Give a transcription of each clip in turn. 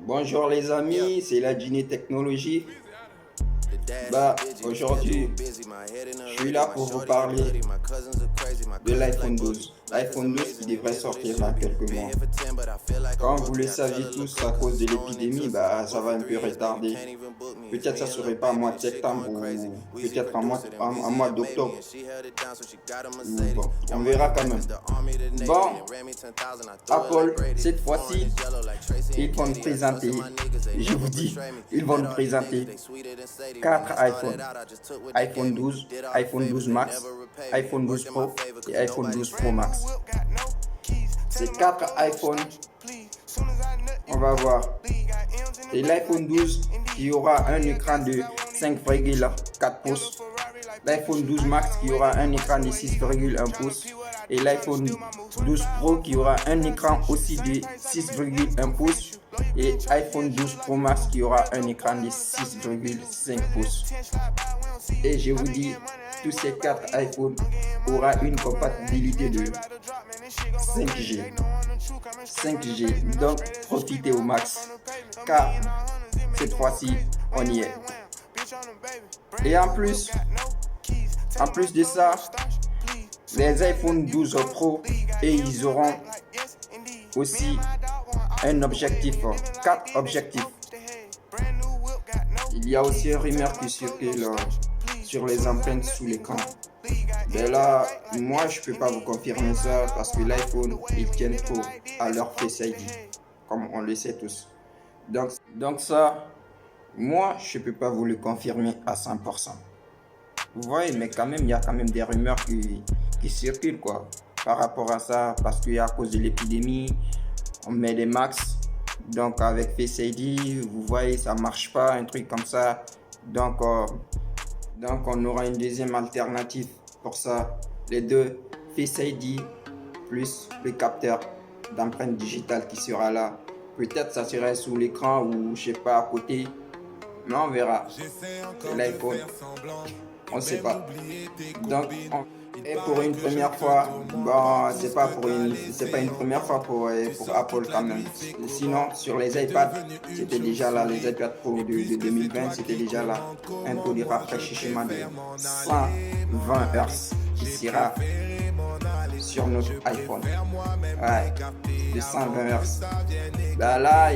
Bonjour les amis, c'est la Genie Technologie. Aujourd'hui, je suis là pour vous parler de l'iPhone 12. L'iPhone 12 qui devrait sortir dans quelques mois. Comme vous le saviez tous, à cause de l'épidémie, ça va un peu retarder. Peut-être ça serait pas en mois de septembre ou peut-être en mois d'octobre. Bon, on verra quand même. Bon, Apple, cette fois-ci, ils vont nous présenter, je vous dis, ils vont nous présenter 4 iPhones. iPhone 12, iPhone 12 Max, iPhone 12 Pro et iPhone 12 Pro Max. Ces 4 iPhones, on va voir. Et l'iPhone 12 qui aura un écran de 5,4 pouces. L'iPhone 12 Max qui aura un écran de 6,1 pouces. Et l'iPhone 12 Pro qui aura un écran aussi de 6,1 pouces. Et iPhone 12 Pro Max qui aura un écran de 6,5 pouces. Et je vous dis, tous ces 4 iPhones aura une compatibilité de 5G. 5G, donc profitez au max, car cette fois-ci, on y est. Et en plus de ça, les iPhone 12 Pro, et ils auront aussi un objectif, 4 objectifs. Il y a aussi un rumeur qui circule sur les empreintes sous l'écran. Mais là, moi je peux pas vous confirmer ça parce que l'iPhone, ils tiennent trop à leur Face ID, comme on le sait tous. Donc ça, moi je peux pas vous le confirmer à 100%. Vous voyez, mais quand même, il y a quand même des rumeurs qui circulent quoi, par rapport à ça, parce qu'à cause de l'épidémie, on met des max. Donc avec Face ID, vous voyez, ça marche pas, un truc comme ça. Donc on aura une deuxième alternative pour ça. Les deux, Face ID plus le capteur d'empreinte digitale qui sera là. Peut-être ça serait sous l'écran ou je sais pas à côté. Mais on verra. C'est l'iPhone. On sait pas. Donc et pour une première fois, c'est pas une première fois pour Apple quand même. Sinon, sur les iPads, c'était déjà là, les iPads Pro de 2020, c'était déjà là. Un taux de rafraîchissement de 120 Hz qui sera sur notre iPhone. Ouais, de 120 Hz. Là,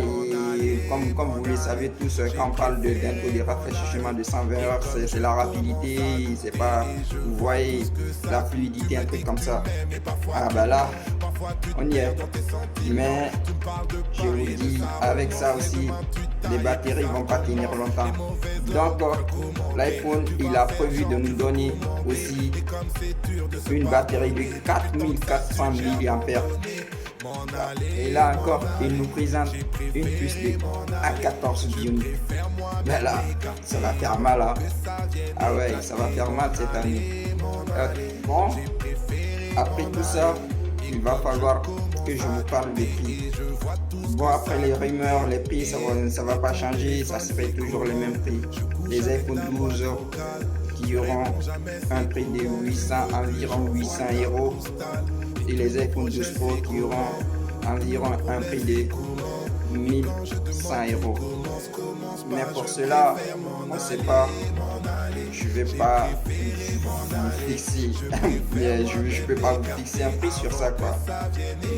comme vous le savez tous, quand on parle d'un taux de rafraîchissement de 120 Hz, c'est la rapidité, c'est pas, vous voyez, la fluidité, un truc comme ça. Là, on y est. Mais je vous dis, avec ça aussi, les batteries vont pas tenir longtemps. Donc, l'iPhone, il a prévu de nous donner aussi une batterie de 4400 mAh. Et là encore, il nous présente une puce de A14 Bionic. Mais là, ça va faire mal. Hein? Ah ouais, ça va faire mal cette année. Bon, après tout ça, il va falloir que je vous parle des prix. Bon, après les rumeurs, les prix, ça va pas changer, ça serait toujours les mêmes prix. Les iPhone 12 qui auront un prix de environ 800 euros. Et les iPhone 12 Pro qui auront environ un prix de 1100 euros. Mais pour cela, on ne sait pas, je vais pas vous fixer, je peux pas vous fixer un prix sur ça quoi.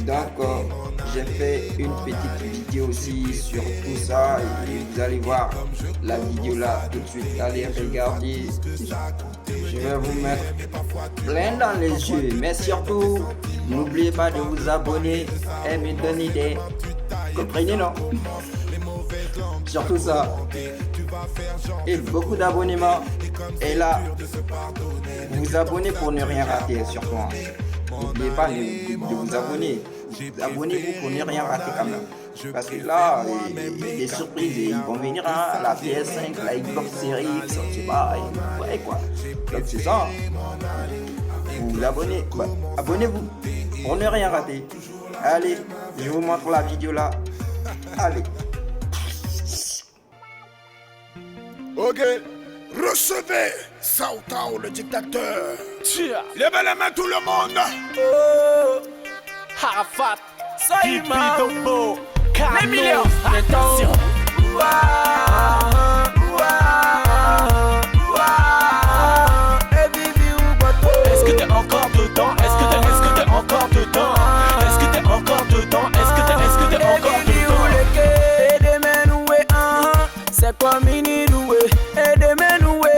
Donc j'ai fait une petite vidéo aussi sur tout ça et vous allez voir la vidéo là tout de suite. Allez regarder, je vais vous mettre plein dans les yeux, mais surtout n'oubliez pas de vous abonner et me donner des, comprenez non? Surtout ça. Et beaucoup d'abonnements. Et là, vous abonnez pour ne rien rater surtout. N'oubliez pas de vous abonner. Abonnez-vous pour ne rien rater quand même. Parce que là, les surprises, ils vont venir à la PS5, la Xbox Series X, je sais pas, ouais quoi. Donc c'est ça. Vous vous abonnez, abonnez-vous pour ne rien rater. Allez, je vous montre la vidéo là. Allez. Ok, recevez Sautao le dictateur. Levez les mains tout le monde. Arafat, Saïma, les millions. Attention. Est-ce que t'es encore dedans? Est-ce que t'es encore dedans? Est-ce que t'es encore dedans? Est-ce que t'es encore dedans? C'est comme une douée, et de menoué,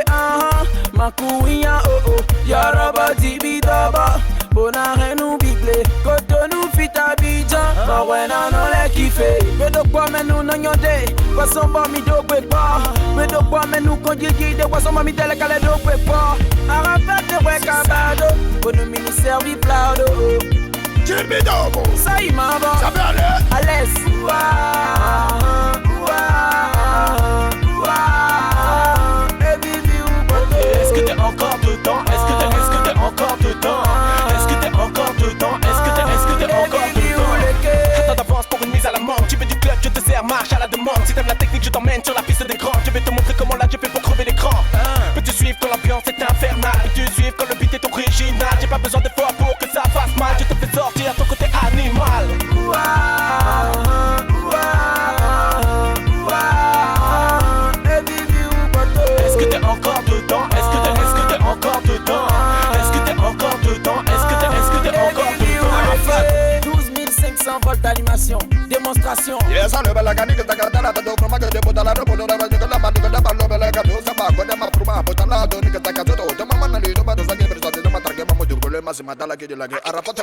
Makouya, oh oh, Yaraba, Dibidaba, Bonarenu, Biglé, Cotonou, Fitabidjan, Bawena, non, les kiffé, mais de quoi, mais nous, non, yondé, Poisson, mi do, pas, mais de quoi, mais nous, qu'on dit, de poisson, mi télé, calé, do, pas, Arafat, de Wekabado, Bono, mini, servi, plado, Jibidobo, ça y m'a va, ça va aller, Alès, Est-ce que t'es encore dedans? Est-ce que t'es encore dedans? Est-ce que t'es encore dedans? Est-ce que t'es encore dedans? Temps d'avance pour une mise à la manque. Tu veux du club, je te sers, marche à la demande. Si t'aimes la technique, je t'emmène sur la piste des grands. Je vais te montrer comment là j'ai fait pour crever l'écran. Peux-tu suivre quand l'ambiance est infernale? Peux-tu suivre quand le beat est original? J'ai pas besoin d'efforts pour que ça fasse mal. Je te fais sortir ton côté animal. Est-ce que t'es encore dedans? Est-ce que t'es encore dedans? Est-ce que t'es encore dedans? Est-ce que t'es encore dedans? 12 500 volts d'animation, démonstration. Yes, I never like a nigga that got that. I don't from a good demo that I don't know that I got like a dose of back when I'm a pruma, but I'm not doing it like a toto. The mama and the mother is a giver that the matter game of the problem as my like it like a rapot.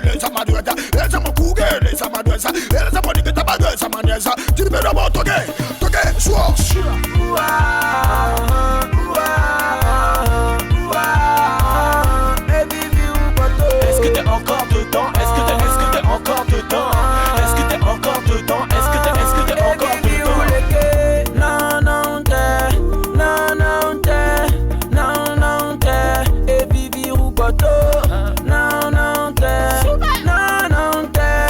It's a madueta, it's a cougar, it's a maduesa, it's a body that a maduesa, manesa. Do you better about to get, sure. Est-ce que t'es encore dedans? Est-ce que t'es encore dedans? Est-ce que t'es encore dedans? Est-ce que t'es encore dedans? Non, non, t'es, non, non, t'es, non, non, t'es, et vivi ou bateau. Non, non, t'es, non, non, t'es,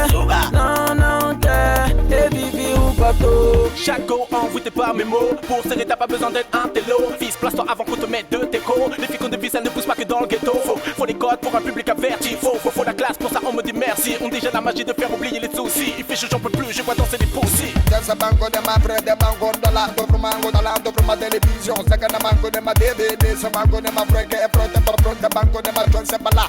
non, non, t'es, et vivi ou bateau. Chaco envoûté par mes mots. Pour serrer t'as pas besoin d'être un télo. Fils, place-toi avant qu'on te mette de déco. Les filles qu'on dévisse, elles ne poussent pas que dans le ghetto. Faut les codes pour un public averti. Faut la classe, pour ça on me dit merci. On déjà la magie de faire oublier les soucis. Il fait chaud, j'en peux plus, je vois danser des poussies. There's a banco de ma frère, de banco de la do mango de la do ma télévision. C'est que mango de ma DVD, c'est mango de ma frère qui est pronto pour pronto banco de ma John Sebala.